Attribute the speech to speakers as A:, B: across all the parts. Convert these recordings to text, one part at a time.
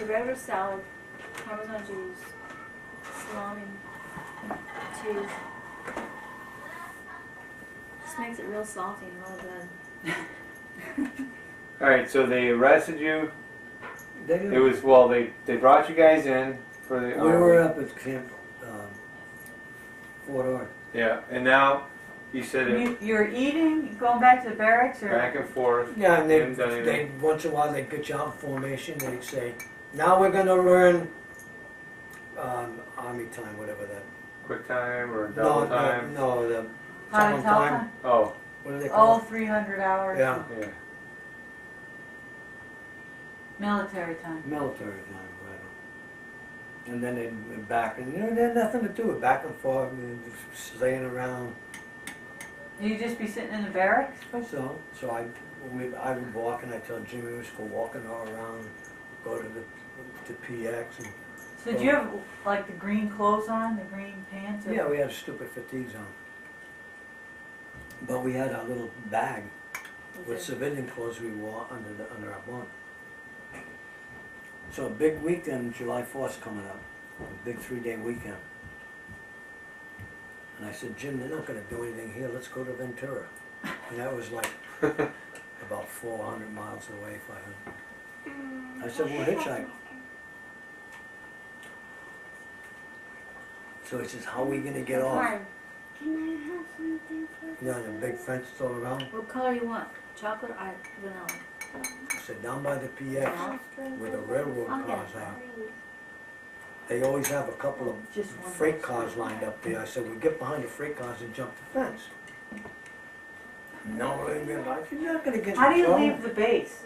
A: your regular salad, Parmesan cheese, salami, cheese. Just makes it real salty and real good.
B: Alright, so they arrested you.
C: They
B: It was, well, they brought you guys in for the
C: we
B: army.
C: were up at Camp Fort Ord.
B: Yeah, and now you said it
D: You're eating, going back to the barracks, or?
B: back and forth.
C: Yeah, and
B: Haven't done
C: they
B: anything.
C: once in a while they get you out in formation. They'd say, "Now we're going to learn army time, whatever that."
B: Quick time or double time?
C: No, the
D: How to
C: someone
D: tell
C: time.
D: time?
B: Oh,
C: What do they call
D: Oh,
C: it?
D: 300 hours.
C: Yeah,
B: yeah.
D: Military time.
C: military time, right. And then they went back, and they had nothing to do with back and forth, and just slaying around.
D: You just be sitting in the barracks?
C: So I would walk, and I tell Jimmy, let's go walking all around, go to the PX, and
D: So did you have like the green clothes on, the green pants? Or?
C: yeah, we had stupid fatigues on. But we had our little bag with civilian clothes we wore under our bunk. So a big weekend, July 4th coming up, a big 3-day weekend. And I said, Jim, they're not going to do anything here, let's go to Ventura. And that was like about 400 miles away, 500. I said, we'll hitchhike. So he says, how are we going to get off?
A: Martin, can I have something for
C: You know, the big fence all around.
A: What color you want? Chocolate or vanilla?
C: I said, down by the PX, where the railroad
A: I'll get
C: cars
A: it.
C: are, they always have a couple of
D: Just one.
C: freight cars lined up there. I said, we get behind the freight cars and jump the fence. No, you're not going to get
D: How do you
C: in trouble.
D: leave the base?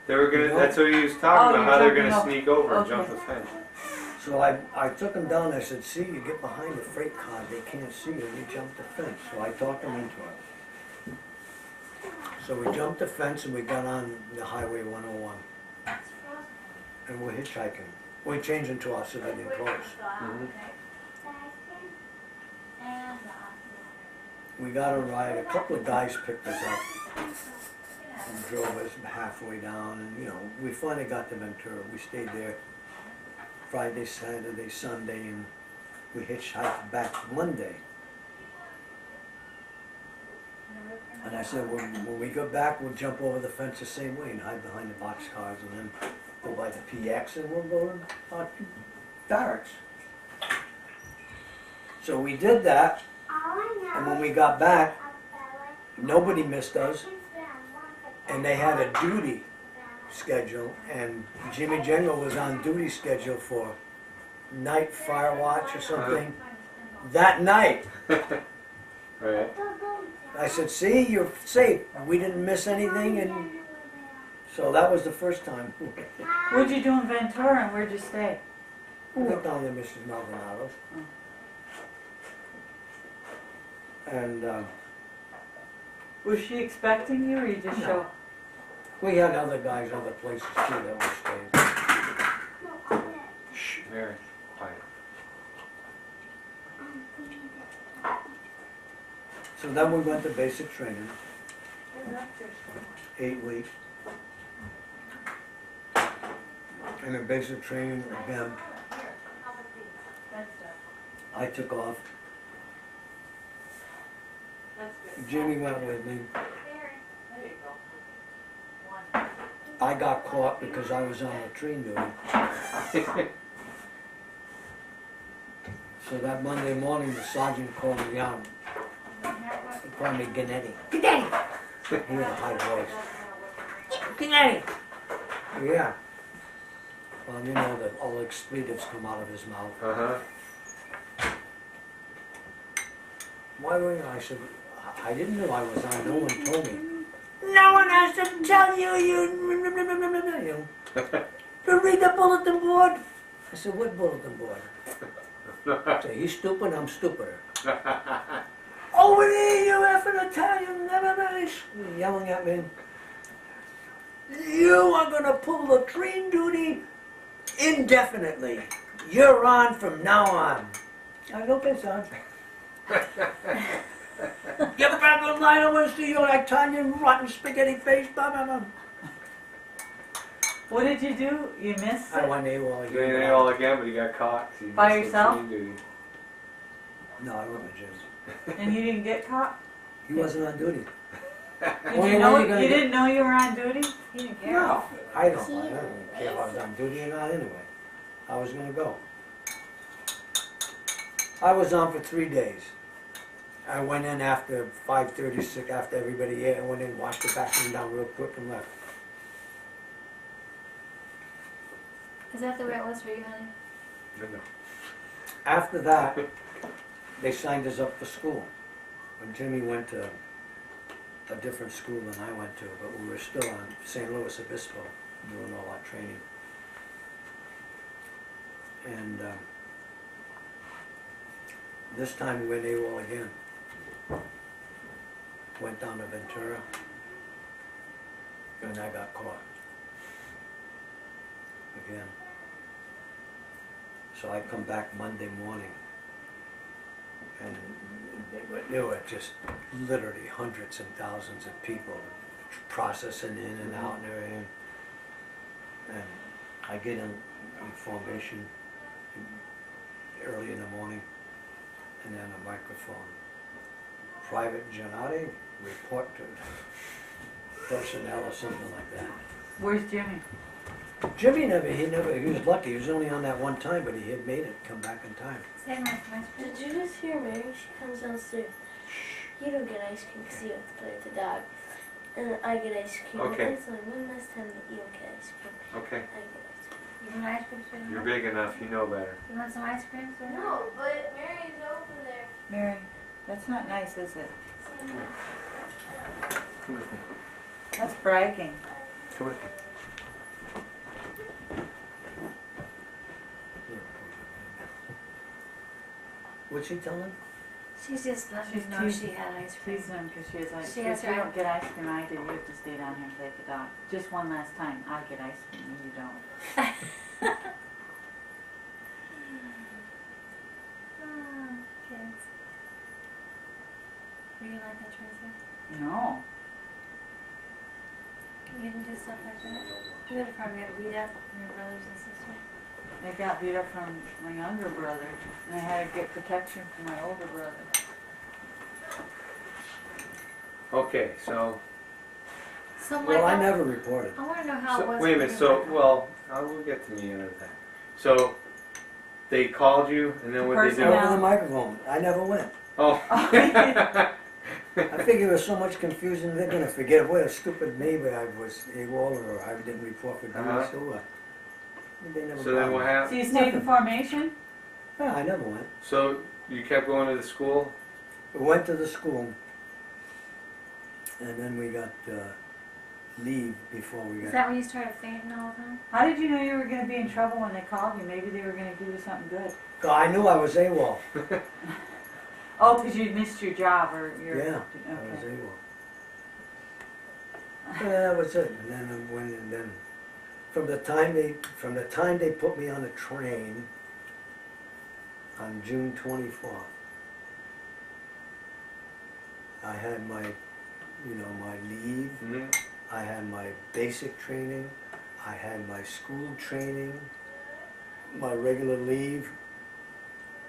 B: They were gonna,
C: No.
B: that's what he was
D: Oh,
B: talking about, how they're
D: you're
B: gonna
D: jumping
B: sneak over and
D: Okay.
B: jump the fence.
C: So I took them down. I said, see, you get behind the freight cars, they can't see you. You jump the fence. So I talked them into it. So we jumped the fence and we got on the Highway 101. And we're hitchhiking. We changed into our civilian clothes.
B: Mhm.
C: We got a ride. A couple of guys picked us up and drove us halfway down. And, you know, we finally got to Ventura. We stayed there Friday, Saturday, Sunday, and we hitchhiked back Monday. And I said, when we go back, we'll jump over the fence the same way and hide behind the boxcars and then go by the PX and we'll go to our barracks. So we did that, and when we got back, nobody missed us, and they had a duty schedule, and Jimmy General was on duty schedule for night fire watch or something. That night,
B: Right.
C: I said, see, you're safe. We didn't miss anything, and so that was the first time.
D: What'd you do in Ventura and where'd you stay?
C: We went down to Mrs. Maldonado's. And
D: Was she expecting you or you just
C: No.
D: showed?
C: we had other guys, other places too that we stayed.
B: Shh, very quiet.
C: So then we went to basic training, 8 weeks. And in basic training, again, I took off. Jimmy went with me. I got caught because I was on latrine duty. So that Monday morning, the sergeant called me out. He called me Gennady. Gennady! He had a high voice. Gennady! Yeah. Well, you know that all expletives come out of his mouth.
B: Uh-huh.
C: Why were you? I said, I didn't know I was on. No one told me. No one has to tell you, you to read the bulletin board. I said, what bulletin board? I said, he's stupid, I'm stupider. Over there, you effing Italian, he's yelling at me. You are going to pull latrine duty indefinitely. You're on from now on. I go, okay, son. Get back online, I want to see your Italian rotten spaghetti face, blah, blah, blah.
D: What did you do? You missed
C: I
D: it?
C: went AWOL
B: He went
C: again.
B: all again, but he got caught. 'cause he
D: By
B: missed
D: yourself?
B: routine duty.
C: No, I went with Jim.
D: And you didn't get caught?
C: He wasn't on duty.
D: Did
C: Only
D: you
C: way
D: know?
C: you're gonna
D: You
C: get-
D: didn't know you were on duty?
A: He didn't care.
C: No, I don't care if I was on duty or not anyway. I was gonna go. I was on for 3 days. I went in after 5:36, after everybody ate. I went in, washed the bathroom down real quick and left.
A: Is that the way it was for you, honey?
B: No.
C: After that, they signed us up for school. When Jimmy went to a different school than I went to, but we were still on St. Louis Obispo doing all our training. And this time we went AWOL again. Went down to Ventura, and I got caught again. So I come back Monday morning, and there were just literally hundreds and thousands of people processing in and out and everything. And I get in formation early in the morning, and then a microphone. Private Giannotti, report to personnel or something like that.
D: Where's Jimmy?
C: Jimmy he was lucky. He was only on that one time, but he had made it come back in time.
A: Say my
E: Did you just hear Mary? She comes downstairs. You don't get ice cream because you have to play with the dog. And I get ice cream.
B: Okay.
E: It's only one last time that you don't get ice cream.
B: Okay.
E: I get ice cream.
A: You want ice cream, sweetheart?
B: You're big enough. You know better.
A: You want some ice cream, sweetheart?
E: No, but Mary's over there.
D: Mary, that's not nice, is it?
B: Come with me.
D: That's bragging.
B: Come with me.
C: What's she telling?
A: She's just letting
D: She's
A: me know
D: teasing-
A: she had ice cream.
D: Tease them because she has ice
A: She
D: cream.
A: has
D: If you
A: her
D: don't get ice cream, I do. You have to stay down here and play with the dog. Just one last time. I get ice cream and you don't.
A: Oh, kids. Were you like that, Tracy?
D: No.
A: You didn't do stuff like that? You would probably get beat up from your brothers and sisters.
D: I got beat up from my younger brother, and I had to get protection from my older brother.
B: Okay, so,
A: So Mike,
C: Well, I never reported.
A: I want to know how it
B: so
A: was.
B: wait a
A: for
B: minute.
A: you,
B: So,
A: Mike.
B: well, we'll get to me another time. So, they called you, and then what they do?
C: Over the microphone. I never went.
B: Oh.
C: I figured there was so much confusion, they're gonna forget what a stupid neighbor I was, AWOL, or I didn't report for duty,
B: Uh-huh.
C: so what? They never
B: So then what
D: So
B: happened?
D: you stayed in
C: Nothing.
D: formation?
C: Yeah, I never went.
B: So you kept going to the school?
C: We went to the school, and then we got leave before we
A: Is
C: got.
A: that when you started fainting all the time?
D: How did you know you were going to be in trouble when they called you? Maybe they were going to give you something good.
C: Oh, I knew I was AWOL.
D: Oh, because you missed your job or your...
C: Yeah, I was
D: Okay.
C: AWOL. Yeah, that was it. And then I went, and then from the time they put me on a train on June 24th, I had my, my leave.
B: Mm-hmm.
C: I had my basic training. I had my school training, my regular leave,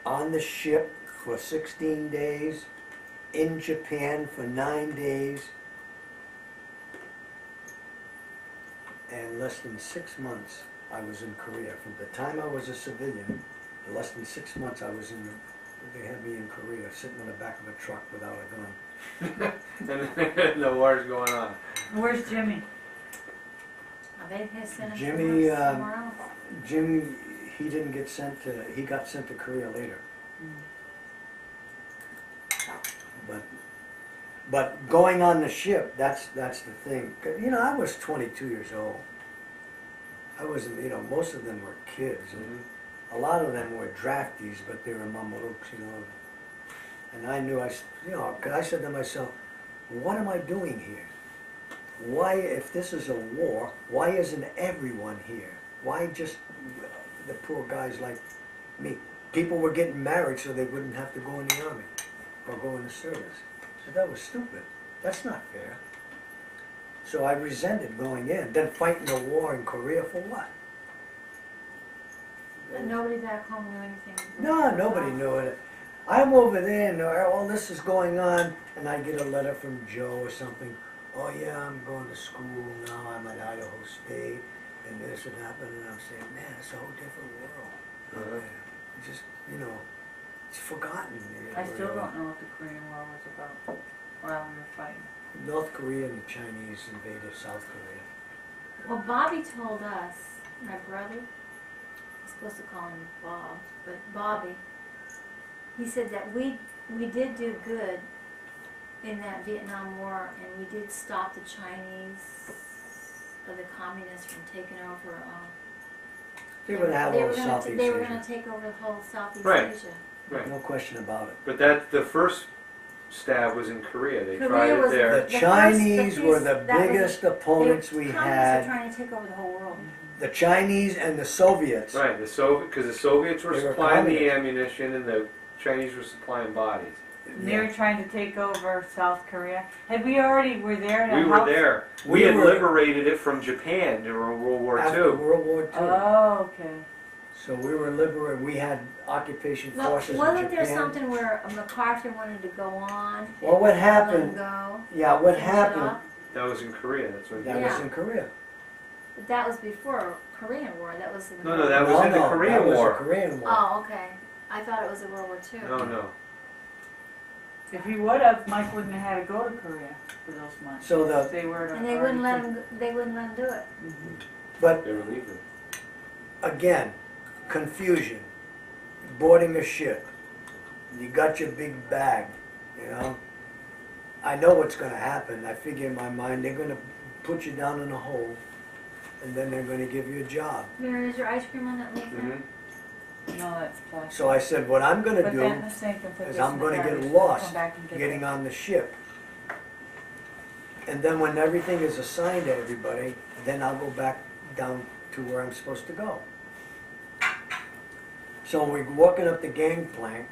C: on the ship for 16 days, in Japan for 9 days, and less than 6 months I was in Korea. From the time I was a civilian, less than 6 months they had me in Korea, sitting in the back of a truck without a gun.
B: And the war's going on.
D: Where's Jimmy?
A: Are they sent him
C: Jimmy,
A: somewhere else?
C: Jimmy, he didn't get sent to, he got sent to Korea later. But going on the ship, that's the thing. 'Cause, I was 22 years old. I wasn't, most of them were kids. And
B: Mm-hmm.
C: a lot of them were draftees, but they were mamelukes, And I knew, 'cause I said to myself, what am I doing here? Why, if this is a war, why isn't everyone here? Why just the poor guys like me? People were getting married so they wouldn't have to go in the army or go in the service. So that was stupid. That's not fair. So I resented going in, then fighting the war in Korea for what?
A: But nobody back home knew anything.
C: No, nobody knew it. I'm over there and all this is going on, and I get a letter from Joe or something. Oh yeah, I'm going to school now, I'm at Idaho State, and this would happen, and I'm saying, man, it's a whole different world.
B: Uh-huh.
C: It's just, you know, it's forgotten.
D: I still don't know what the Korean War was about while we were fighting.
C: North Korea and the Chinese invaded South Korea.
A: Well, Bobby told us, my brother, I'm supposed to call him Bob, but Bobby, he said that we did do good in that Vietnam War, and we did stop the Chinese or the communists from taking over.
C: They would have all Southeast
A: They were
C: Asia.
A: going to take over the whole Southeast
B: Right.
A: Asia.
B: Right.
C: No question about it.
B: But that the first stab was in Korea. They
A: Korea
B: tried it
A: was
B: there.
C: The Chinese were the
A: that was-
C: biggest opponents we
A: Communists were
C: had.
A: trying to take over the whole world.
C: The Chinese and the Soviets.
B: Right, because the Soviets were
C: They were
B: supplying the
C: communists.
B: ammunition and the Chinese were supplying bodies.
D: And they were trying to take over South Korea. Had we already were there to
B: We were
D: help?
B: there.
C: We
B: We had
C: were-
B: liberated it from Japan during World War
C: After
B: II.
C: World War II.
D: Oh, okay.
C: So we were liberated. We had occupation
A: Well,
C: forces in
A: wasn't
C: Japan.
A: there something where MacArthur wanted to go on?
C: Well, what
A: and
C: happened?
A: let him go,
C: Yeah, what
A: finish it
C: happened?
A: off?
B: That was in Korea. That's when.
C: That
A: Yeah.
C: was in Korea.
A: But that was before Korean War. That was in the
B: No, that was in the Korean
C: that was
B: War.
C: the Korean War.
A: Oh, okay. I thought it was in World War II.
B: No.
D: If he would have, Mike wouldn't have had to go to Korea for those months.
C: So the
D: They were to
A: And they wouldn't let him. They wouldn't let him do it.
C: but
B: They were leaving.
C: again, confusion. Boarding a ship. You got your big bag, you know. I know what's going to happen. I figure in my mind they're going to put you down in a hole, and then they're going to give you a job.
A: Mary, is your ice cream on that lake
B: hmm
A: there?
D: No, that's plastic.
C: So I said, what I'm going to
D: Put
C: do
D: that in the sink and put
C: is
D: this
C: I'm
D: in
C: going
D: the
C: to
D: garbage.
C: get lost
D: Come back and get
C: getting
D: that.
C: on the ship. And then when everything is assigned to everybody, then I'll go back down to where I'm supposed to go. So we're walking up the gangplank,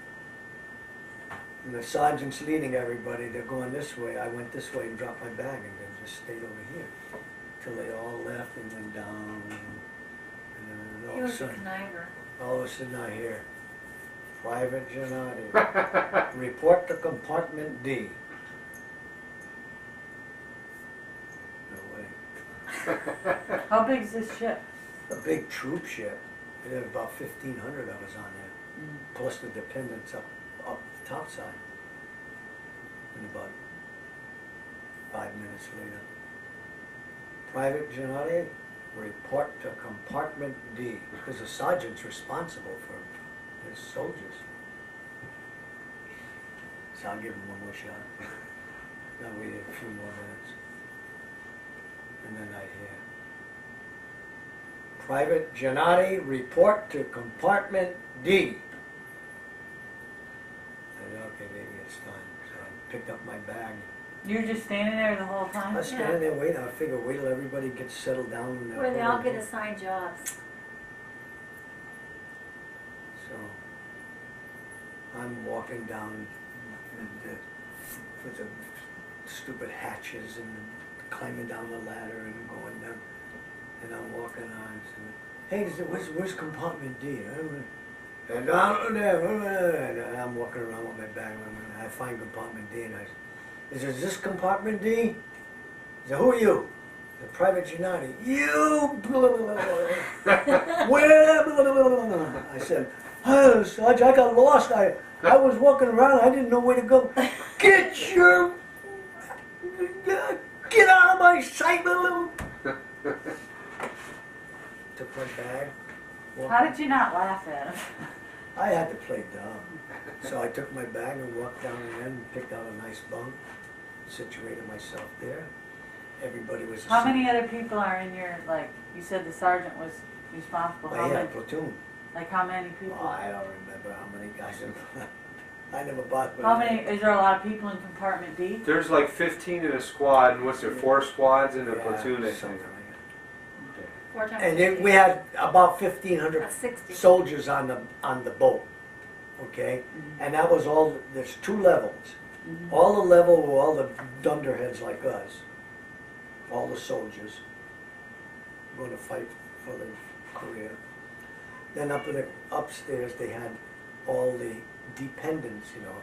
C: and the sergeant's leading everybody. They're going this way. I went this way and dropped my bag and then just stayed over here till they all left and went down. And then all
A: He
C: of a
A: was a
C: sudden,
A: conniver.
C: all of a sudden I hear, Private Gennady, report to compartment D. No way.
D: How big is this ship?
C: A big troop ship. There were about 1,500 of us on there, plus the dependents up the top side. And about 5 minutes later, Private Gennady, report to compartment D, because the sergeant's responsible for his soldiers. So I'll give him one more shot. Now wait a few more minutes. And then I hear, Private Gennady, report to compartment D. I said, okay, maybe it's time. So I picked up my bag.
D: You were just standing there the whole
C: I
D: time?
C: was standing there waiting. I figured wait till everybody gets settled down. In
A: Where they all get assigned jobs.
C: So I'm walking down with the stupid hatches and climbing down the ladder and going down. And I'm walking on. So, hey, where's compartment D? And down there. And I'm walking around with my bag. And I find compartment D, and I said, is this compartment D? He said, who are you? The Private Gennady. You. Where? I said, oh, Sarge, I got lost. I was walking around. I didn't know where to go. Get out of my sight, Took my bag.
D: How did you not laugh at him?
C: I had to play dumb. So I took my bag and walked down the end and picked out a nice bunk, situated myself there. Everybody was
D: How many other people are in your, like, you said the sergeant was responsible.
C: I
D: How
C: had a
D: many,
C: platoon.
D: like how many people?
C: Oh, I don't remember how many guys. I never bought.
D: How many, is there a lot of people in compartment D?
B: There's like 15 in a squad, and what's there, 4 squads in a platoon, I
C: something
B: think.
C: like that.
A: 4 times
C: And
A: 50.
C: we had about 1,500
A: That's 60.
C: soldiers on the boat, okay? And that was all, there's 2 levels. All the level were all the dunderheads like us, all the soldiers going to fight for their career. Then upstairs they had all the dependents, you know,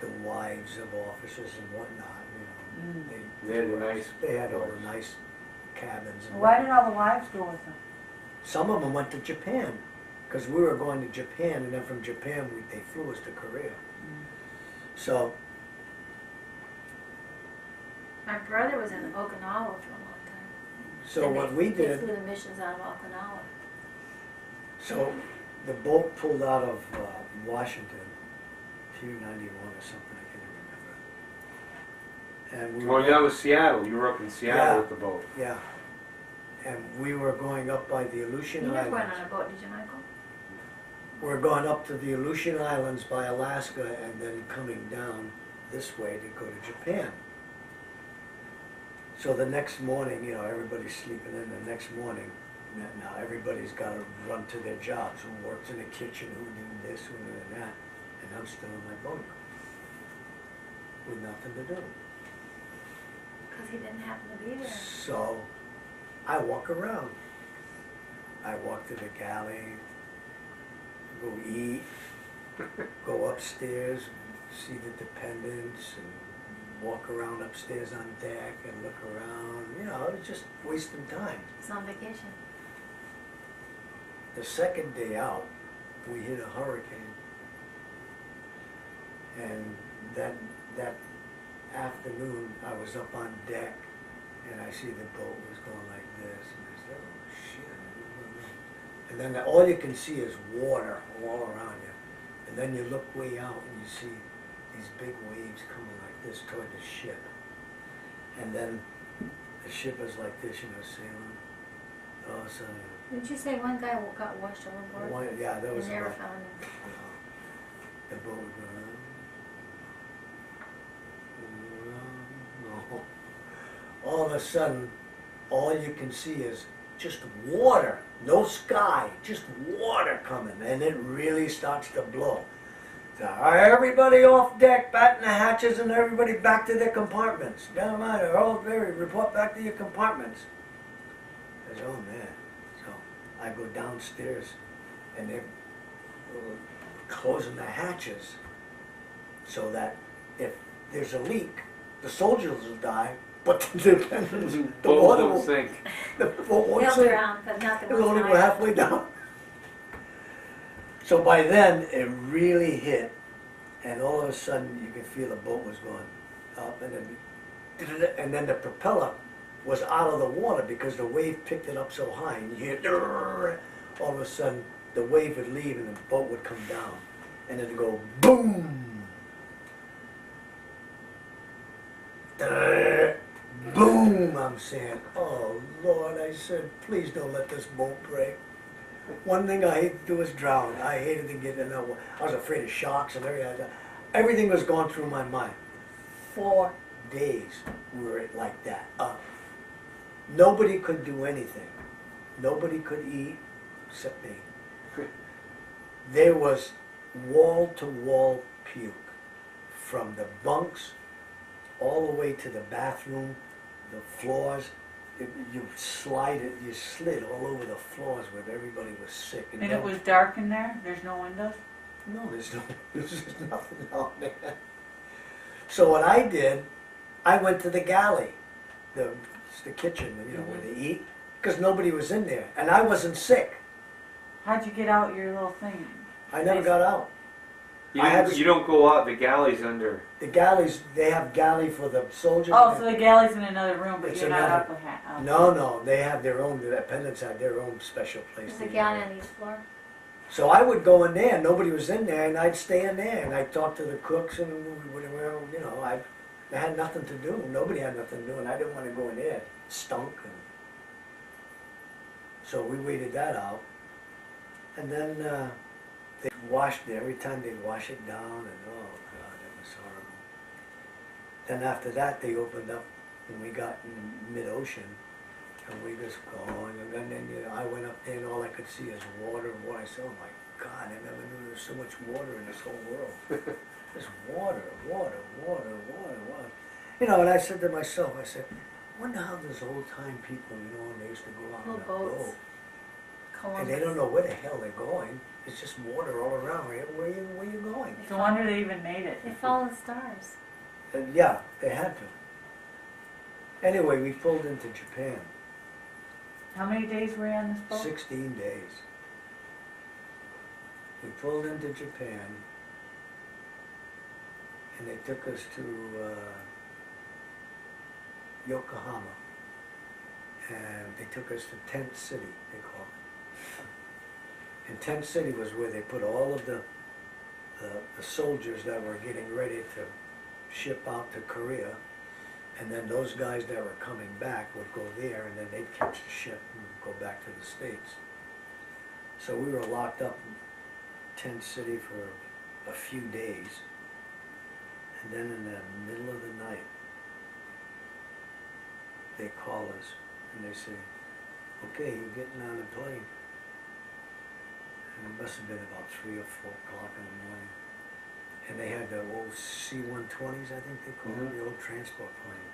C: the wives of officers and whatnot, you know.
B: They had a nice.
C: They had all the nice cabins and
D: Why did all the wives go with them?
C: some of them went to Japan, because we were going to Japan, and then from Japan they flew us to Korea. So,
A: My brother was in Okinawa for a long time.
C: so
A: And
C: what
A: they-
C: we
A: They
C: did,
A: flew the missions out of Okinawa.
C: so the boat pulled out of Washington, Pier 91 or something, I can't remember. And we
B: Well, that was Seattle. You were up in Seattle
C: Yeah.
B: with the boat.
C: Yeah. And we were going up by the
A: You
C: Aleutian
A: never went
C: Islands.
A: on a boat, did you, Michael?
C: We're going up to the Aleutian Islands by Alaska and then coming down this way to go to Japan. So the next morning, you know, everybody's sleeping in. The next morning, now everybody's got to run to their jobs. Who works in the kitchen, who did this, who did that. And I'm still in my bunk with nothing to do.
A: Because he didn't happen to be there.
C: So I walk around. I walk to the galley, go eat, go upstairs, see the dependents, and walk around upstairs on deck and look around. You know, it's just wasting time.
A: He's on vacation.
C: The second day out, we hit a hurricane. And that afternoon, I was up on deck, and I see the boat was going like this, and I said, oh shit. And then all you can see is water all around you. And then you look way out and you see these big waves coming like this toward the ship. And then the ship is like this, you know, sailing. All of a sudden,
A: Didn't you say one guy got washed overboard?
C: yeah, that was
A: And never
C: about,
A: found him.
C: the boat was going no. All of a sudden, all you can see is just water, no sky, just water coming, and it really starts to blow. So, all right, everybody off deck, batten the hatches, and everybody back to their compartments. Down line, all very report back to your compartments. I said, oh man. So I go downstairs, and they're closing the hatches so that if there's a leak, the soldiers will die, but the
B: Boat
C: water
B: won't
C: will
B: sink.
C: the boat won't
A: They'll
C: sink.
A: drown, but not the
C: It was
A: ones
C: only
A: that
C: go
A: I-
C: halfway down. So by then, it really hit, and all of a sudden, you could feel the boat was going up, and then the propeller was out of the water because the wave picked it up so high, and you hear, all of a sudden, the wave would leave and the boat would come down, and it'd go boom, boom. I'm saying, oh Lord, I said, please don't let this boat break. One thing I hate to do is drown. I hated to get in that water. I was afraid of sharks and everything. Everything was going through my mind. 4 days we were like that. Nobody could do anything. Nobody could eat except me. There was wall-to-wall puke from the bunks all the way to the bathroom, the floors. You slid all over the floors where everybody was sick.
D: And it was dark in there? There's no windows?
C: No, there's nothing out there. So what I did, I went to the galley, the kitchen, you know, where they eat, because nobody was in there, and I wasn't sick.
D: How'd you get out your little thing?
C: I never got out.
B: You don't go out. The galley's under.
C: The galleys, they have galley for the soldiers.
D: Oh, so the galley's in another room, but
C: It's
D: you're not
C: another-
D: up with
C: No, they have their own, the dependents had their own special place.
A: There's
C: to
A: a
C: eat.
A: galley on each floor.
C: So I would go in there, nobody was in there, and I'd stay in there, and I'd talk to the cooks, and whatever, you know, I had nothing to do. Nobody had nothing to do, and I didn't want to go in there. It stunk. So we waited that out. And then they washed it. Every time they'd wash it down, and oh God, it was horrible. Then after that, they opened up, and we got in mid-ocean. And we just going, and then I went up there and all I could see is water and water. I said, oh my God, I never knew there was so much water in this whole world. Just water. You know, and I said to myself, I said, Wonder how those old time people, you know, when they used to go out on
A: Little
C: a boat.
A: boats.
C: And they don't know where the hell they're going. It's just water all around. Where you going?
D: It's a wonder they even made it.
A: They follow the stars.
C: And yeah, they had to. Anyway, we pulled into Japan.
D: How many days were you on this boat?
C: 16 days. We pulled into Japan, and they took us to Yokohama, and they took us to Tent City, they call it. And Tent City was where they put all of the soldiers that were getting ready to ship out to Korea, and then those guys that were coming back would go there, and then they'd catch the ship and go back to the States. So we were locked up in Tent City for a few days, and then in the middle of the night, they call us and they say, okay, you're getting on the plane. And it must have been about 3 or 4 o'clock in the morning. And they had the old C-120s, I think they call them, the old transport plane.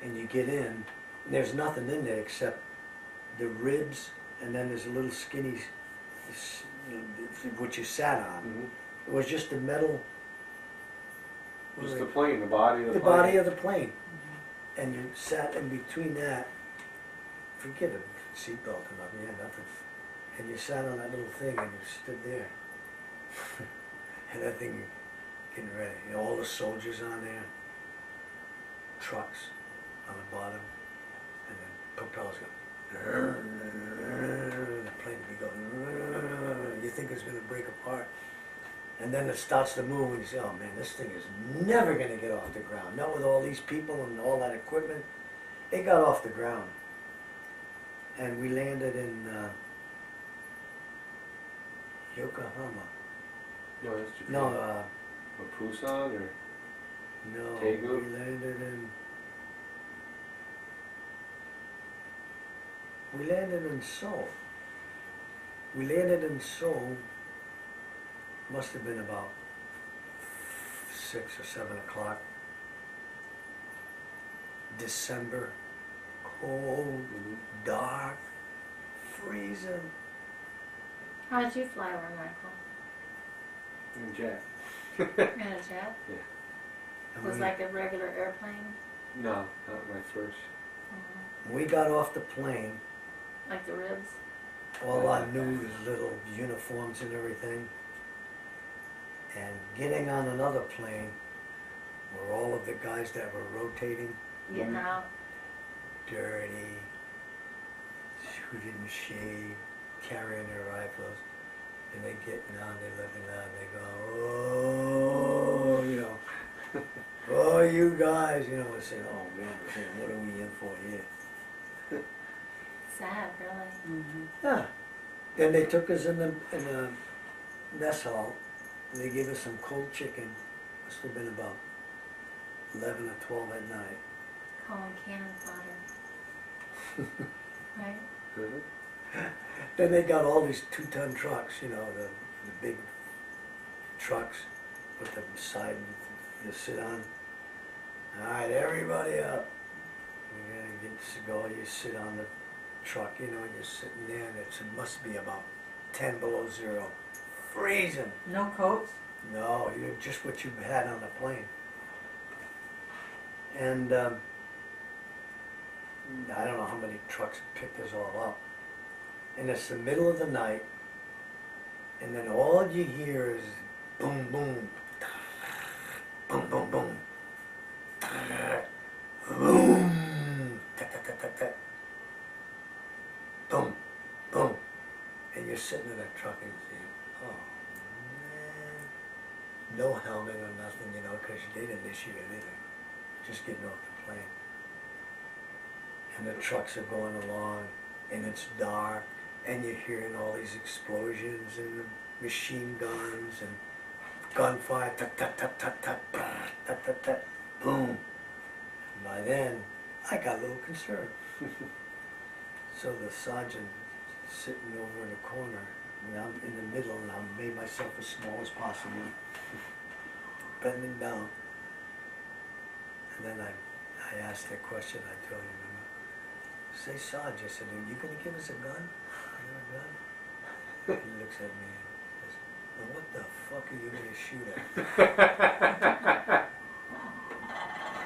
C: And you get in, and there's nothing in there except the ribs, and then there's a little skinny, which you sat on.
B: Mm-hmm.
C: It was just the metal.
B: Just the plane, the body of the
C: The
B: plane.
C: body of the plane. And you sat in between that, forget a seatbelt or nothing, yeah, nothing. And you sat on that little thing and you stood there. And that thing getting ready. You know, all the soldiers on there, trucks on the bottom, and then propellers go. The plane would be going. You think it's going to break apart. And then it starts to move and you say, oh man, this thing is never going to get off the ground. Not with all these people and all that equipment. It got off the ground. And we landed in Yokohama.
B: No, that's Japan.
C: No,
B: Or Busan or
C: no,
B: Daegu?
C: we landed in Seoul. We landed in Seoul, must have been about 6 or 7 o'clock. December, cold, dark, freezing.
A: How did you fly over, Michael?
B: And jet.
A: In a jet?
C: And
A: It was
C: we-
A: like a regular airplane?
B: No, not my first.
C: we got off the plane,
A: Like the ribs?
C: all our new little uniforms and everything, and getting on another plane where all of the guys that were rotating,
A: Getting out?
C: dirty, who didn't shave, carrying their rifles, and they getting on, they looking on, they go, oh, you know, oh, you guys, you know, we're saying, oh man, we're saying, what are we in for here?
A: Sad, really.
D: Mm-hmm.
C: Yeah. Then they took us in the mess hall, and they gave us some cold chicken. Must have been about 11 or 12 at night.
A: Calling cannon fodder. Right?
B: Mm-hmm.
C: Then they got all these 2-ton trucks, you know, the big trucks with the side you sit on. All right, everybody up. You're gonna get to go. You sit on the truck, you know, and you're sitting there, and it must be about 10 below zero, freezing.
D: No coats?
C: No, you're just what you had on the plane. And I don't know how many trucks picked us all up. And it's the middle of the night, and then all you hear is boom, boom, boom, boom, boom, boom, boom, boom. And you're sitting in a truck and you think, oh man, no helmet or nothing, you know, because they didn't issue anything. Just getting off the plane. And the trucks are going along, and it's dark, and you're hearing all these explosions and the machine guns and gunfire, tut tut tut tut tut, tut tut tut, boom. And by then, I got a little concerned. So the sergeant sitting over in the corner, and I'm in the middle, and I made myself as small as possible, bending down. And then I I asked that question, I told you, remember? Say, Sarge, I said, are you gonna give us a gun? You have a gun? He looks at me and says, well, what the fuck are you gonna shoot at?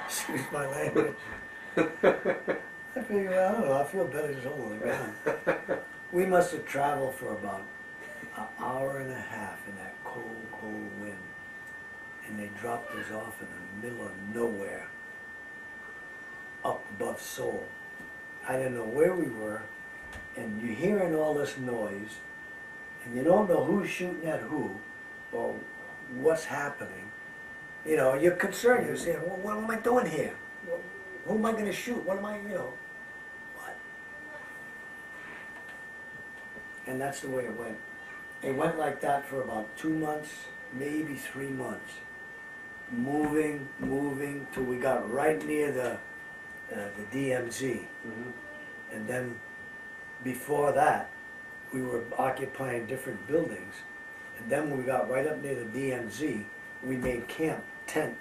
C: Excuse my language. I figure, I don't know, I feel better just holding a gun. We must have traveled for about an hour and a half in that cold, cold wind. And they dropped us off in the middle of nowhere, up above Seoul. I didn't know where we were, and you're hearing all this noise, and you don't know who's shooting at who, or what's happening. You know, you're concerned, you're saying, well, what am I doing here? Who am I going to shoot? What am I, you know, what? And that's the way it went. It went like that for about 2 months, maybe 3 months. Moving, till we got right near the DMZ. And then before that, we were occupying different buildings. And then when we got right up near the DMZ, we made camp, tent.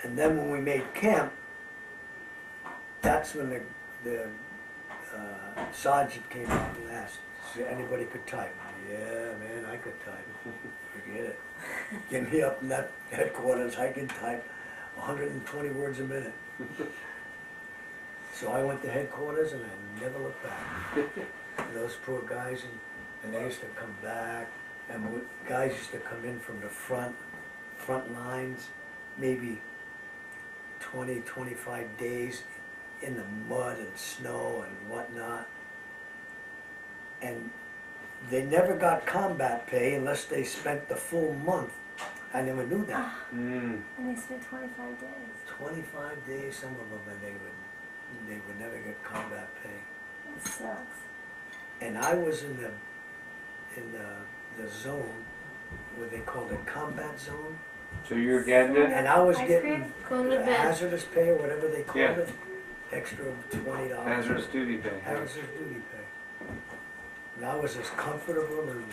C: And then when we made camp, that's when the sergeant came out and asked, "So anybody could type?" Yeah, man, I could type. Forget it. Get me up in that headquarters, I can type 120 words a minute. So I went to headquarters and I never looked back. And those poor guys, and they used to come back, and guys used to come in from the front lines, maybe 20, 25 days in the mud and snow and whatnot. And they never got combat pay unless they spent the full month. I never knew that.
A: And they spent 25 days.
C: 25 days, some of them, and they would never get combat pay.
A: That sucks.
C: And I was in the zone, what they called a combat zone,
B: So you're getting it?
C: and I was
A: Ice
C: getting
A: cream? Going to bed.
C: hazardous pay or whatever they called
B: Yeah.
C: it, extra $20.
B: Hazardous duty pay.
C: Hazardous duty pay. And I was as comfortable and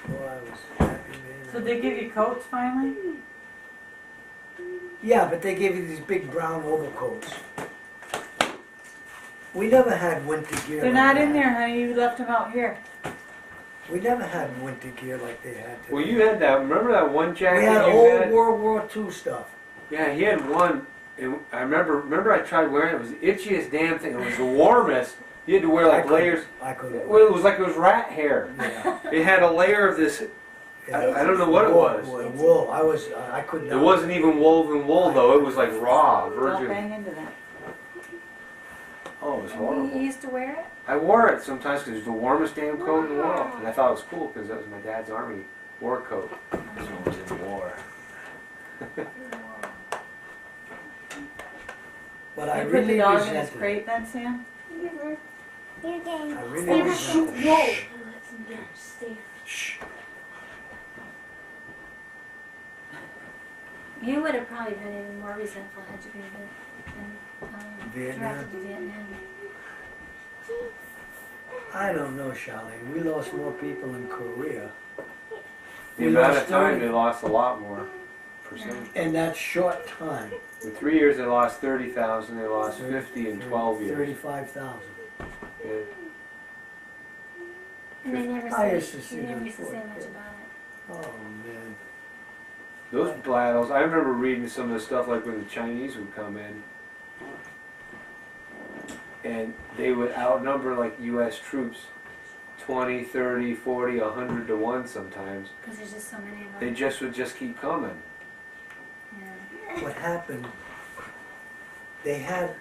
C: boy, I was happy, man.
D: So they give you coats finally?
C: Yeah, but they gave you these big brown overcoats. We never had winter gear.
D: They're
C: like
D: not
C: that.
D: in there, honey. You left them out here.
C: We never had winter gear like they had today.
B: Well, you had that. Remember that one jacket
C: We had
B: you
C: old
B: had?
C: World War II stuff.
B: Yeah, he had one. And I remember I tried wearing it. It was the itchiest damn thing. It was the warmest. You had to wear like layers.
C: I couldn't.
B: Well, it was like it was rat hair.
C: Yeah.
B: It had a layer of this. I don't know what it was.
C: Wool. I couldn't.
B: It wasn't even woven wool though. It was like raw,
D: Don't
B: virgin.
D: bang into that.
B: Oh, it was
A: You
B: horrible.
A: used to wear it?
B: I wore it sometimes because it was the warmest damn coat in the world, and I thought it was cool because that was my dad's army war coat. This one was in war.
C: But I
D: You put the
C: really
D: dog in his
C: resented it.
D: crate then, Sam?
C: I really
E: Stay
C: resented it.
E: Whoa! Stay.
A: You would have probably been even more resentful had you been
C: Vietnam?
A: drafted to Vietnam.
C: I don't know, Charlene. We lost more people in Korea.
B: The
C: We
B: amount
C: lost
B: of time
C: 30.
B: they lost a lot more percent.
C: In that short time.
B: In 3 years they lost 30,000. They lost 50 in 12 years.
C: 35,000.
B: Yeah.
A: And they never
C: I
A: said,
C: used to see
A: they never
C: them
A: used to say
C: before.
A: much about it.
C: Oh, man.
B: Those battles, I remember reading some of the stuff like when the Chinese would come in and they would outnumber like U.S. troops 20, 30, 40, 100 to 1 sometimes.
A: Because there's just so many of them.
B: They just would just keep coming.
A: Yeah.
C: What happened, they had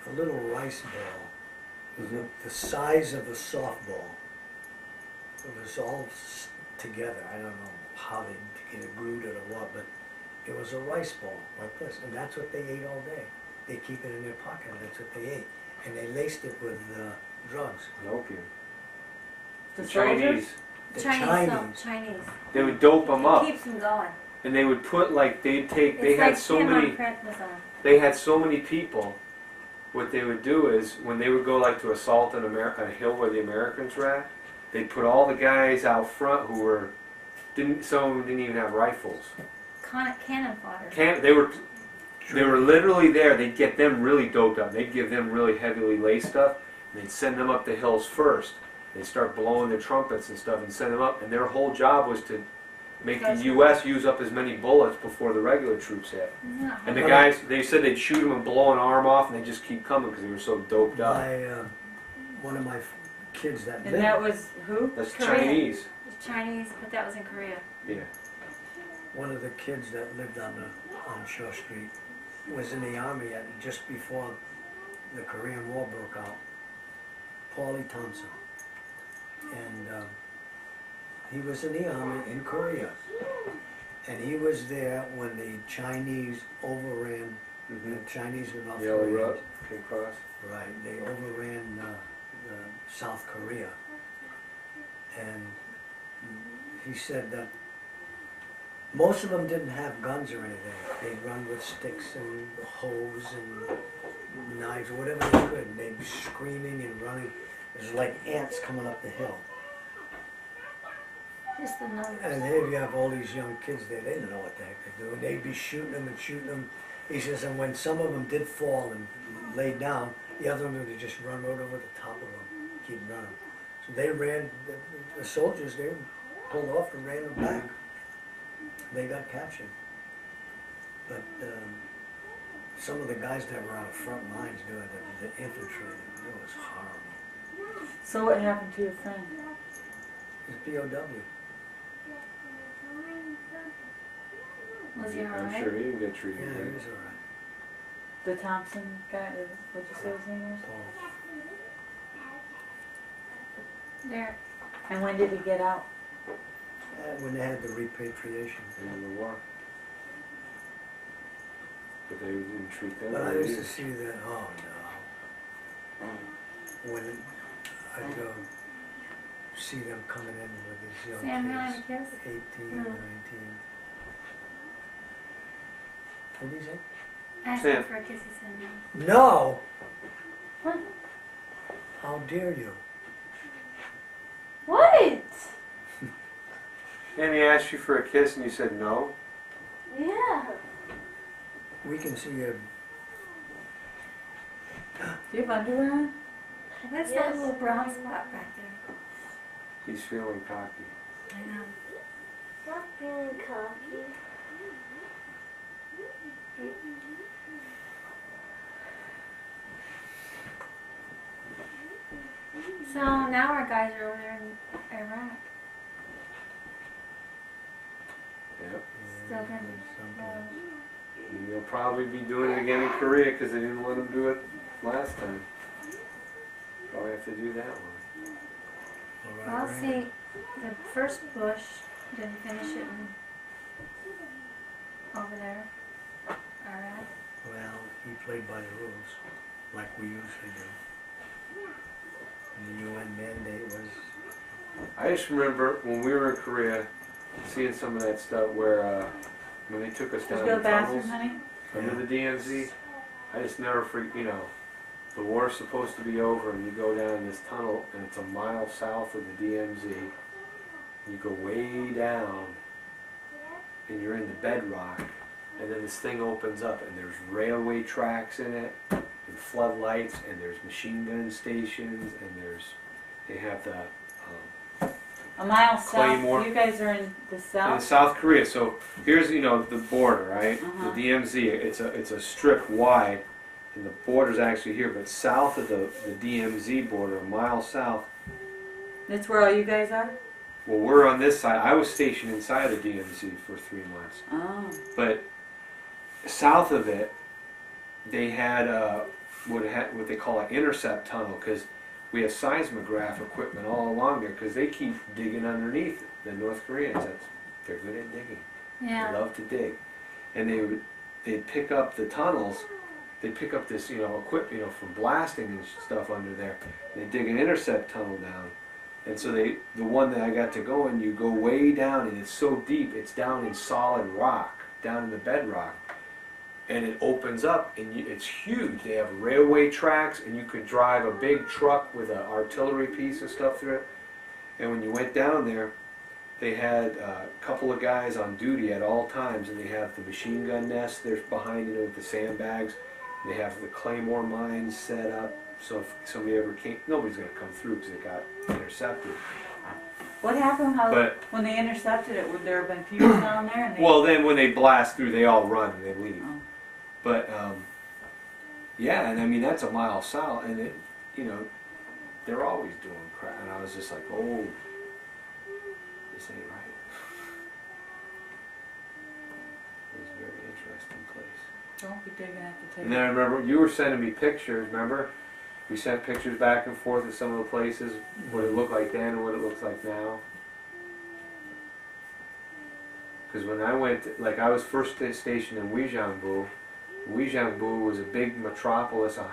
C: a little rice ball. It was the size of a softball. It was all together. I don't know how they get it glued or what, but it was a rice ball like this, and that's what they ate all day. They keep it in their pocket, and that's what they ate. And they laced it with drugs.
B: And opium.
D: The
B: The
D: soldiers?
B: Chinese,
C: The
A: Chinese. Chinese.
B: they would dope them
A: It
B: up,
A: keeps them going.
B: and they would put like they'd take. They
A: It's
B: had
A: like
B: so
A: Tim
B: many.
A: on prednisone.
B: They had so many people. What they would do is when they would go like to assault a hill where the Americans were at, they'd put all the guys out front who were some of them didn't even have rifles.
A: cannon fodder.
B: They were literally there. They'd get them really doped up. They'd give them really heavily laced stuff, and they'd send them up the hills first. They'd start blowing their trumpets and stuff and send them up, and their whole job was to make the U.S. use up as many bullets before the regular troops hit. And the guys, they said they'd shoot them and blow an arm off, and they'd just keep coming because they were so doped up.
C: One of my kids that
D: And
C: lived,
D: that was who?
B: That's
A: Korean.
B: Chinese.
A: The Chinese, but that was in Korea.
B: Yeah.
C: one of the kids that lived on Shore Street was in the army just before the Korean War broke out. Paulie Thompson. And he was in the army in Korea. And he was there when the Chinese overran, the Chinese were North
B: Yellow
C: Koreans.
B: Road came across.
C: Right, they overran South Korea. And he said that most of them didn't have guns or anything. They'd run with sticks and hoes and knives, whatever they could. And they'd be screaming and running. It was like ants coming up the hill.
A: Just the numbers.
C: And here you have all these young kids there, they didn't know what the heck they're doing. They'd be shooting them and shooting them. He says, and when some of them did fall and laid down, the other one would just run right over the top of them, keep running. So they ran, the soldiers, they pulled off and ran them back. They got captured. But some of the guys that were on the front lines doing the infantry, it was horrible.
D: So what happened to your friend?
C: He's POW.
A: Was he
B: I'm
A: alright?
B: sure he didn't get
C: Yeah,
B: treated.
C: he
B: right?
C: was alright.
D: The Thompson guy, what'd you say his name was?
C: Paul.
A: There.
D: And when did he get out?
C: When they had the repatriation.
B: In the war. But they didn't treat them
C: But I
B: very
C: used to
B: good.
C: see that, oh no. When I'd go see them coming in with these young
A: Sam, can I have
C: kids,
A: a kiss?
C: 18, 19. What did he say?
A: I asked
B: Sam.
A: him for a kiss, he said no.
C: No!
A: What?
C: How dare you?
A: What?
B: And he asked you for a kiss and you said no?
A: Yeah.
C: We can see you.
D: Do you have underwear on?
A: What's
E: Yes.
A: that little brown spot back there?
B: He's feeling cocky.
A: I know.
E: Not feeling cocky.
A: So now our guys are over there in Iraq.
B: Yep.
A: Still gonna
B: And they'll probably be doing it again in Korea because they didn't let them do it last time. Probably have to do that one.
A: Well, see, the first Bush didn't finish it over there. Iraq.
C: Well, he played by the rules, like we usually do. And the UN mandate was,
B: I just remember when we were in Korea, seeing some of that stuff where when they took us
D: Did you
B: down
D: go to
B: the
D: the bathroom,
B: tunnels
D: honey?
B: under the DMZ. I just never the war's supposed to be over and you go down this tunnel and it's a mile south of the DMZ. You go way down and you're in the bedrock and then this thing opens up and there's railway tracks in it and floodlights and there's machine gun stations and they have the
D: A mile
B: Claymore.
D: south. You guys are in the
B: in
D: south?
B: South Korea. So here's the border, right?
D: Uh-huh.
B: The DMZ. It's a strip wide, and the border's actually here. But south of the DMZ border, a mile south.
D: That's where all you guys are?
B: Well, we're on this side. I was stationed inside the DMZ for 3 months.
D: Oh.
B: But south of it, they had what they call an intercept tunnel because we have seismograph equipment all along there because they keep digging underneath the North Koreans. They're good at digging.
A: Yeah.
B: They love to dig, and they'd pick up the tunnels. They'd pick up this equipment for blasting and stuff under there. They dig an intercept tunnel down, and so the one that I got to go in, you go way down, and it's so deep, it's down in solid rock, down in the bedrock. And it opens up, and it's huge. They have railway tracks, and you could drive a big truck with an artillery piece and stuff through it. And when you went down there, they had a couple of guys on duty at all times, and they have the machine gun nest. They're behind, you know, with the sandbags. They have the claymore mines set up, so if somebody ever came, nobody's gonna come through because it got intercepted.
D: What happened,
B: But
D: when they intercepted it, would there have been people down there and they?
B: well, then when they blast through, they all run and they leave.
D: Oh.
B: But yeah, and I mean that's a mile south, and it, you know, they're always doing crap, and I was just like, oh, this ain't right. It was a very interesting place.
D: Don't be digging at the
B: And
D: table.
B: then I remember you were sending me pictures. Remember, we sent pictures back and forth of some of the places, what it looked like then and what it looks like now. Because when I went, like I was first stationed in Ouijanbu. Ouijanbu was a big metropolis, over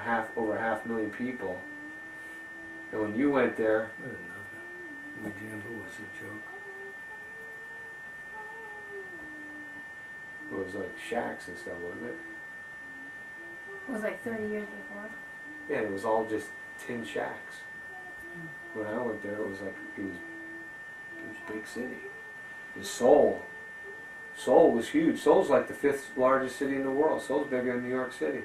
B: 500,000 people. And when you went there,
C: I don't know. Ujambo was a joke.
B: it was like shacks and stuff, wasn't it?
A: It was like 30 years before.
B: Yeah, it was all just tin shacks. When I went there, it was a big city. And Seoul was huge. Seoul's like the 5th largest city in the world. Seoul's bigger than New York City.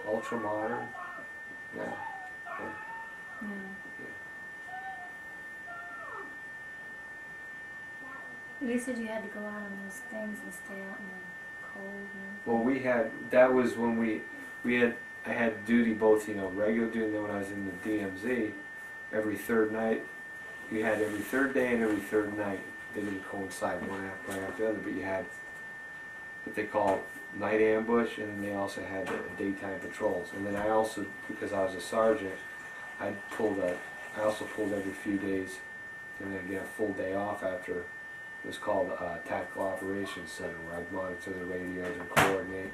B: Ultra modern. Yeah.
A: Yeah. You said you had to go out on those things and stay out in the cold. And
B: Well, that was when I had duty both, you know, regular duty, and then when I was in the DMZ, every third night, you had every third day and every third night. They didn't coincide right after the other, but you had what they call night ambush, and then they also had daytime patrols. And then I also, because I was a sergeant, I also pulled every few days, and then get a full day off after. It was called Tactical Operations Center, where I'd monitor the radios and coordinate.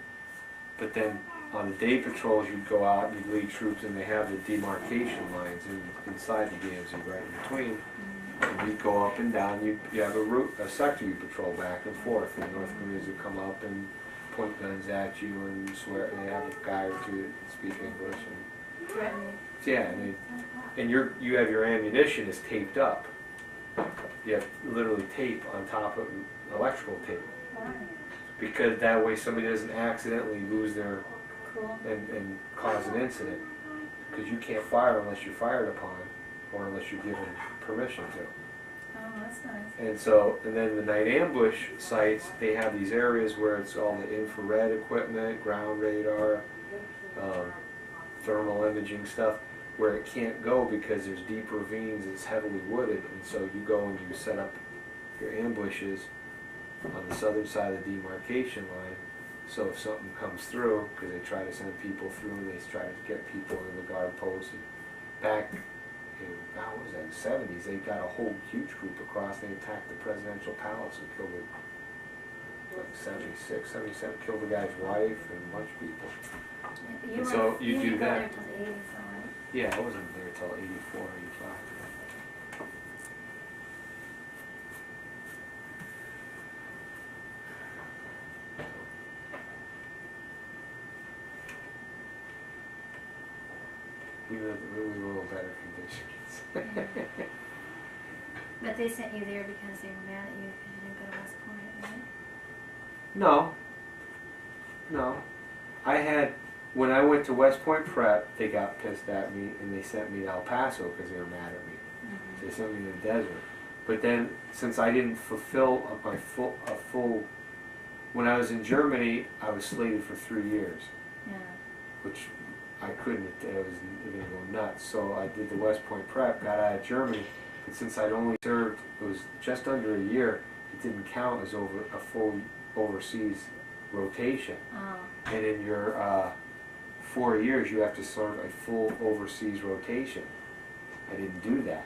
B: But then on the day patrols, you'd go out and you'd lead troops, and they have the demarcation lines inside the DMZ right in between. And you'd go up and down. You have a sector you patrol back and forth. And North Koreans would come up and point guns at you and swear. They have a guy or two that can speak English. And
A: threatening.
B: yeah, and you have your ammunition is taped up. You have literally tape on top of electrical tape, because that way somebody doesn't accidentally lose their
A: Cool.
B: and cause an incident, because you can't fire unless you're fired upon or unless you're given permission to.
A: Oh, that's nice.
B: And then the night ambush sites, they have these areas where it's all the infrared equipment, ground radar, thermal imaging stuff, where it can't go because there's deep ravines, it's heavily wooded, and so you go and you set up your ambushes on the southern side of the demarcation line. So if something comes through, because they try to send people through, and they try to get people in the guard posts. And back in, what was that, the 70s, they got a whole huge group across. They attacked the presidential palace and killed it, like 76, 77, killed the guy's wife and a bunch of people.
A: Yeah,
B: And so you do
A: didn't go
B: that.
A: there till the 80s, all right?
B: Yeah, I wasn't there till 84, 85. Even though it was a little better conditions.
A: But they sent you there because they were mad at you because you didn't go to West Point, right?
B: No. When I went to West Point Prep, they got pissed at me and they sent me to El Paso because they were mad at me.
A: Mm-hmm.
B: They sent me to the desert. But then, since I didn't fulfill a full, when I was in Germany, I was slated for 3 years,
A: Yeah.
B: which I couldn't. It was going to go nuts. So I did the West Point Prep, got out of Germany, but since I'd only served, it was just under a year, it didn't count as over a full overseas rotation.
A: Oh.
B: And in your 4 years, you have to serve a full overseas rotation. I didn't do that.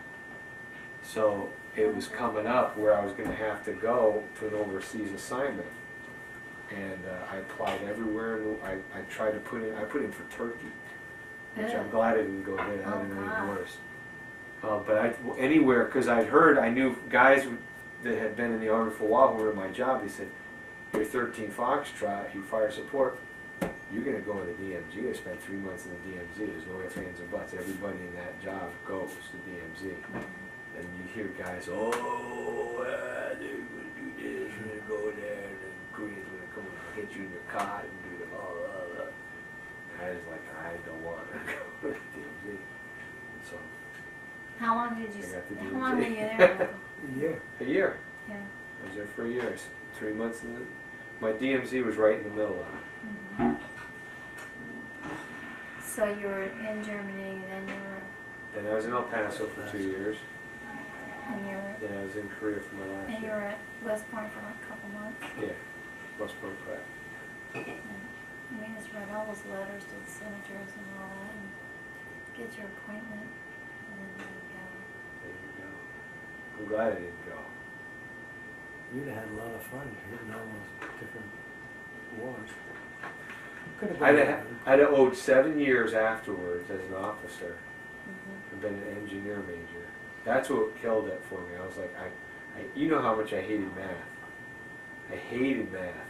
B: So it was coming up where I was going to have to go to an overseas assignment. And I applied everywhere, and I tried to put in for Turkey, which I'm glad I didn't go there. That would have been even worse. But anywhere, because I knew guys that had been in the Army for a while who were in my job. They said, "You're 13 Foxtrot, you fire support, you're going to go in the DMZ. I spent 3 months in the DMZ. There's no ifs, ands, or buts. Everybody in that job goes to DMZ." And you hear guys, oh, they're gonna do this, and they're going there, and then Koreans gonna come and get you in your cot and do the blah, blah, blah. And I was like, I don't want to go to DMZ. So,
A: How long did you,
B: I got to
A: how
B: do
A: long were
B: it.
A: you there?
C: Yeah.
B: a year.
A: Yeah.
B: I was there for a year, 3 months in the, my DMZ was right in the middle of it.
A: Mhm. So you were in Germany, then you were,
B: Then I was in El Paso for 2 years.
A: and you were,
B: Then I was in Korea for my last
A: and you
B: year.
A: were at West Point for like a couple months.
B: Yeah, West Point Prep.
A: And you made us write all those letters to the senators and all that, and get your appointment, and then there you go.
B: There you go. I'm glad I didn't go.
C: You'd have had a lot of fun hitting all those different wars. Could have
B: I'd have owed 7 years afterwards as an officer
A: Mhm.
B: and been an engineer major. That's what killed it for me. I was like, you know how much I hated math. I hated math.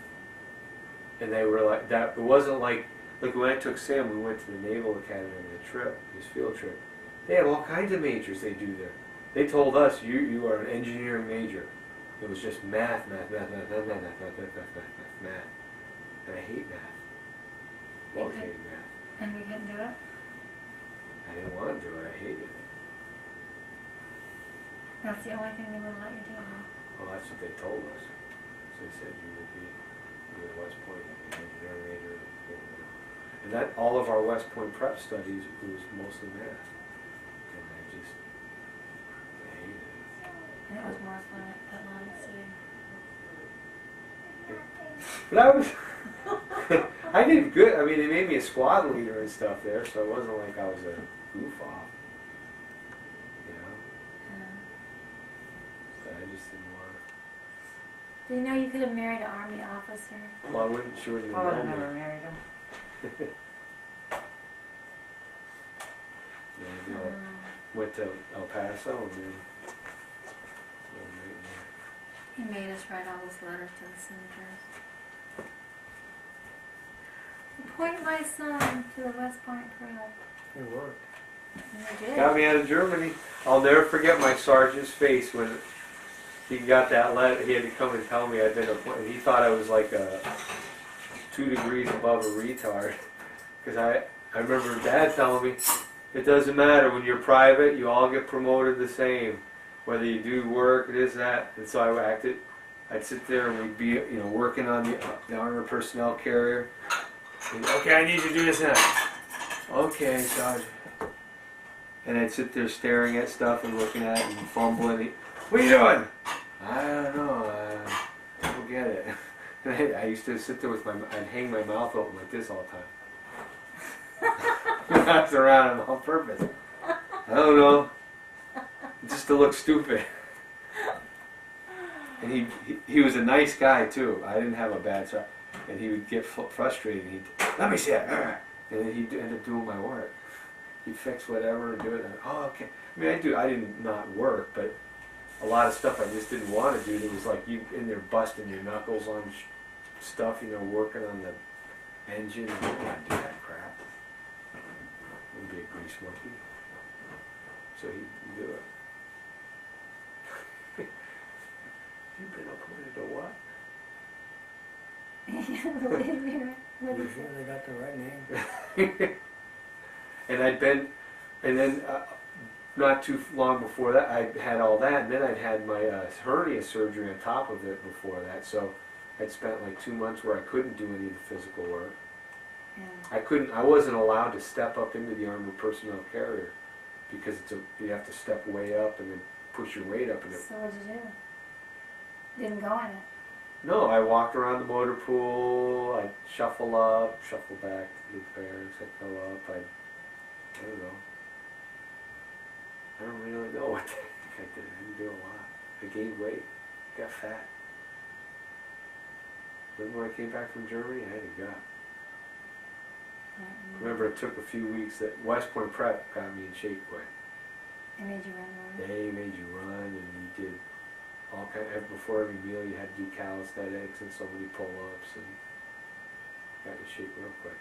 B: And they were like, that, it wasn't like when I took Sam, we went to the Naval Academy on a trip, this field trip. They have all kinds of majors they do there. They told us, you are an engineering major. It was just math. And I hate math. Always
A: Okay.
B: hated math.
A: And we couldn't do it?
B: I didn't want to do it. I hated it.
A: That's the only thing they wouldn't let you do, huh?
B: Well, that's what they told us. So they said you would be at West Point, you'd be an engineering major. And that all of our West Point prep studies was mostly math. And I hated it.
A: And it was more fun at Atlantic City.
B: But I was, I did good. I mean, they made me a squad leader and stuff there, so it wasn't like I was a goof off. You know? But I just didn't want
A: Do you know you could have married an Army officer?
B: to. Well, I wouldn't, she wouldn't
D: I would
B: have
D: have
B: known
D: never
B: me.
D: married him.
B: Yeah, you know, went to El Paso and then.
A: He made us write all those letters to the senators. Appoint my son to the West Point Prep.
C: It worked.
A: And we did.
B: Got me out of Germany. I'll never forget my sergeant's face when he got that letter. He had to come and tell me I'd been appointed. He thought I was like 2 degrees above a retard. Because I remember Dad telling me, it doesn't matter. When you're private, you all get promoted the same. Whether you do work, this, that. And so I acted. I'd sit there and we'd be, working on the armored personnel carrier. And, okay, I need you to do this now. Okay, Sergeant. And I'd sit there staring at stuff and looking at it and fumbling. What are you doing? I don't know. I don't get it. And I used to sit there with I'd hang my mouth open like this all the time. I was around him on purpose. I don't know. Just to look stupid. And he was a nice guy too. I didn't have a bad side. And he would get frustrated. He'd, let me see it. And then he'd end up doing my work. He'd fix whatever and do it. And, oh, okay. I mean, I didn't not work, but a lot of stuff I just didn't want to do. It was like you in there busting your knuckles on stuff, working on the engine. And I didn't want to do that crap. Wouldn't be a grease monkey. So he'd do it. You've been appointed to what?
A: Believe me, right? What
C: You
A: is
C: sure
A: it?
C: they got the right name?
B: And then not too long before that, I had all that, and then I'd had my hernia surgery on top of it before that. So I'd spent like 2 months where I couldn't do any of the physical work.
A: Yeah.
B: I wasn't allowed to step up into the armored personnel carrier because you have to step way up and then push your weight up. And
A: So what did you do? Didn't go in it.
B: no, I walked around the motor pool. I'd shuffle up, shuffle back to the bearings. I'd go up. I don't know. I don't really know what the heck I did. I didn't do a lot. I gained weight, got fat. Remember when I came back from Germany? I had a gut. Remember, it took a few weeks that West Point Prep got me in shape quick.
A: They made you run.
B: They made you run, and you did all kind. Before every meal, you had to do calisthenics and so many pull-ups, and got in shape real quick.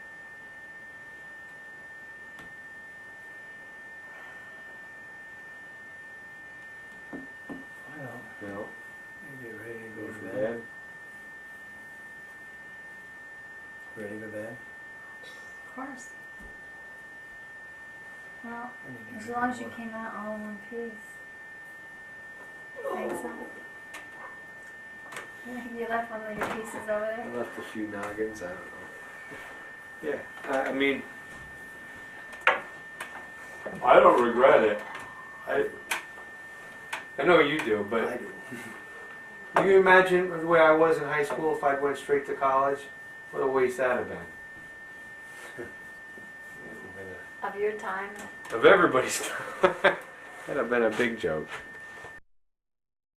B: You know,
C: You get ready to
B: go
C: go
B: for
C: to bed.
B: bed.
C: Ready for bed?
A: Of course. Well,
C: I need to
A: as
C: drink
A: long as you
C: more.
A: came out all in one piece. Think so? You left one of your pieces over
B: I
A: there?
B: left a few noggins, I don't know. Yeah, I mean, I don't regret it. I know you do,
C: I
B: but
C: do.
B: can you imagine the way I was in high school if I'd went straight to college? What a waste that'd have been.
A: Of your time?
B: Of everybody's time. That'd have been a big joke.